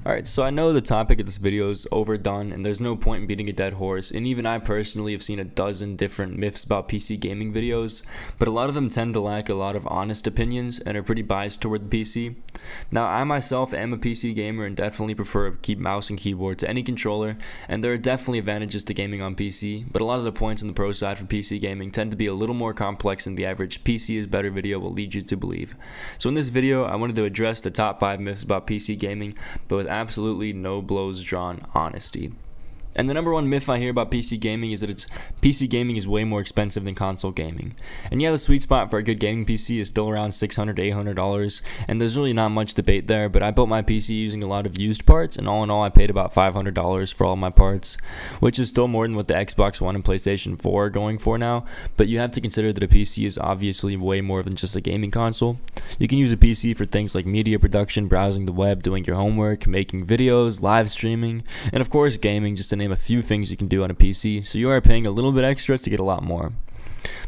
Alright, so I know the topic of this video is overdone and there's no point in beating a dead horse, and even I personally have seen a dozen different myths about PC gaming videos, but a lot of them tend to lack a lot of honest opinions and are pretty biased toward the PC. Now, I myself am a PC gamer and definitely prefer to keep mouse and keyboard to any controller, and there are definitely advantages to gaming on PC, but a lot of the points on the pro side for PC gaming tend to be a little more complex than the average PC is better video will lead you to believe. So in this video, I wanted to address the top 5 myths about PC gaming, but with absolutely no blows drawn honesty. And the number one myth I hear about PC gaming is that PC gaming is way more expensive than console gaming. And yeah, the sweet spot for a good gaming PC is still around $600 to $800, and there's really not much debate there, but I built my PC using a lot of used parts, and all in all I paid about $500 for all my parts, which is still more than what the Xbox One and PlayStation 4 are going for now, but you have to consider that a PC is obviously way more than just a gaming console. You can use a PC for things like media production, browsing the web, doing your homework, making videos, live streaming, and of course gaming, just to name a few things you can do on a PC, so you are paying a little bit extra to get a lot more.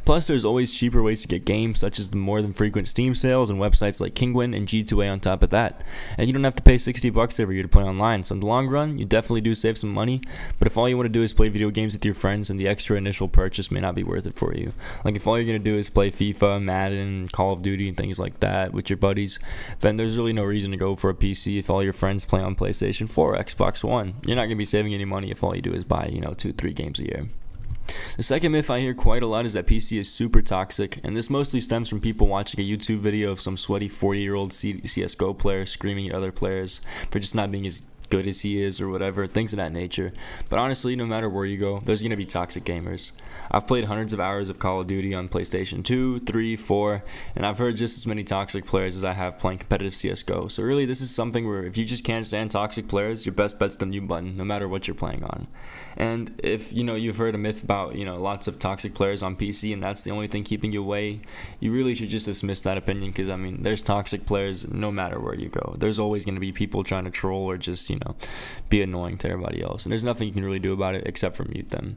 Plus, there's always cheaper ways to get games, such as the more than frequent Steam sales and websites like Kinguin and G2A on top of that. And you don't have to pay $60 every year to play online, so in the long run, you definitely do save some money, but if all you want to do is play video games with your friends, then the extra initial purchase may not be worth it for you. Like if all you're going to do is play FIFA, Madden, Call of Duty, and things like that with your buddies, then there's really no reason to go for a PC if all your friends play on PlayStation 4 or Xbox One. You're not going to be saving any money if all you do is buy, 2-3 games a year. The second myth I hear quite a lot is that PC is super toxic, and this mostly stems from people watching a YouTube video of some sweaty 40-year-old CSGO player screaming at other players for just not being as good as he is or whatever, things of that nature. But honestly, no matter where you go, there's going to be toxic gamers. I've played hundreds of hours of Call of Duty on PlayStation 2, 3, 4, and I've heard just as many toxic players as I have playing competitive CSGO. So really, this is something where if you just can't stand toxic players, your best bet's the mute button, no matter what you're playing on. And if, you've heard a myth about, lots of toxic players on PC and that's the only thing keeping you away, you really should just dismiss that opinion, because, there's toxic players no matter where you go. There's always going to be people trying to troll or just, be annoying to everybody else, and there's nothing you can really do about it except for mute them.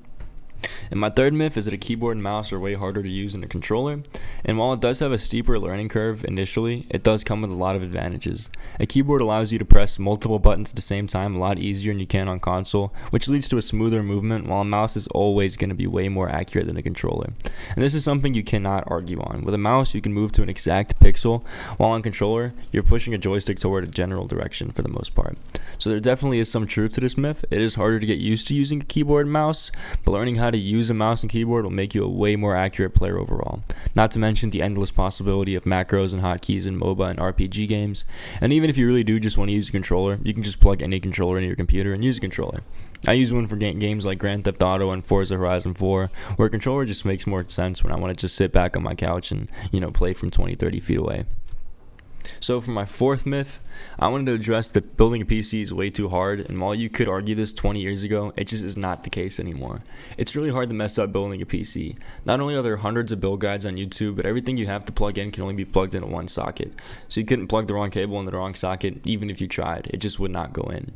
And my third myth is that a keyboard and mouse are way harder to use than a controller, and while it does have a steeper learning curve initially, it does come with a lot of advantages. A keyboard allows you to press multiple buttons at the same time a lot easier than you can on console, which leads to a smoother movement, while a mouse is always going to be way more accurate than a controller. And this is something you cannot argue on. With a mouse, you can move to an exact pixel, while on controller, you're pushing a joystick toward a general direction for the most part. So there definitely is some truth to this myth. It is harder to get used to using a keyboard and mouse, but learning how to use a mouse and keyboard will make you a way more accurate player overall. Not to mention the endless possibility of macros and hotkeys in MOBA and RPG games. And even if you really do just want to use a controller, you can just plug any controller into your computer and use a controller. I use one for games like Grand Theft Auto and Forza Horizon 4, where a controller just makes more sense when I want to just sit back on my couch and, play from 20-30 feet away. So for my fourth myth, I wanted to address that building a PC is way too hard, and while you could argue this 20 years ago, it just is not the case anymore. It's really hard to mess up building a PC. Not only are there hundreds of build guides on YouTube, but everything you have to plug in can only be plugged into one socket. So you couldn't plug the wrong cable into the wrong socket, even if you tried. It just would not go in.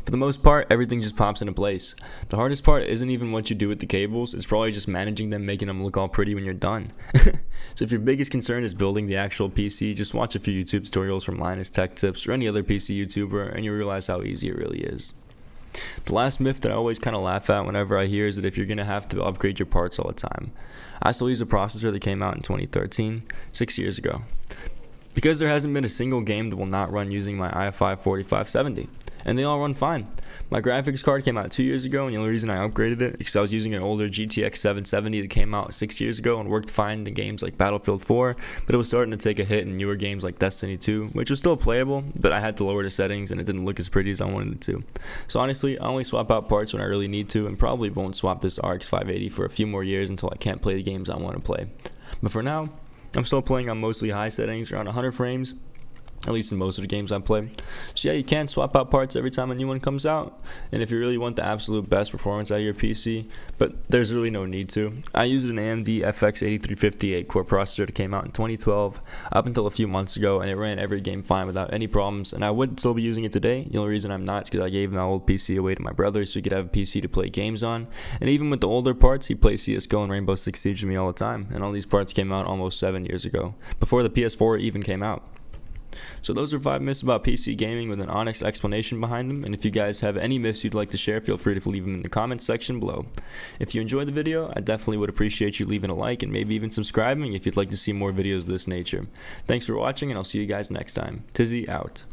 For the most part, everything just pops into place. The hardest part isn't even what you do with the cables, it's probably just managing them, making them look all pretty when you're done. So if your biggest concern is building the actual PC, just watch a few YouTube tutorials from Linus Tech Tips or any other PC YouTuber and you'll realize how easy it really is. The last myth that I always kind of laugh at whenever I hear is that if you're going to have to upgrade your parts all the time. I still use a processor that came out in 2013, 6 years ago, because there hasn't been a single game that will not run using my i5 4570. And they all run fine. My graphics card came out 2 years ago, and the only reason I upgraded it is because I was using an older GTX 770 that came out 6 years ago and worked fine in games like Battlefield 4, but it was starting to take a hit in newer games like Destiny 2, which was still playable, but I had to lower the settings and it didn't look as pretty as I wanted it to. So honestly, I only swap out parts when I really need to, and probably won't swap this RX 580 for a few more years until I can't play the games I want to play. But for now, I'm still playing on mostly high settings, around 100 frames, at least in most of the games I play. So yeah, you can swap out parts every time a new one comes out, and if you really want the absolute best performance out of your PC, but there's really no need to. I used an AMD FX 8350 8-core processor that came out in 2012 up until a few months ago, and it ran every game fine without any problems, and I would still be using it today. The only reason I'm not is because I gave my old PC away to my brother so he could have a PC to play games on, and even with the older parts, he plays CSGO and Rainbow Six Siege with me all the time, and all these parts came out almost 7 years ago, before the PS4 even came out. So those are 5 myths about PC gaming with an honest explanation behind them, and if you guys have any myths you'd like to share, feel free to leave them in the comments section below. If you enjoyed the video, I definitely would appreciate you leaving a like and maybe even subscribing if you'd like to see more videos of this nature. Thanks for watching, and I'll see you guys next time. Tizzy out.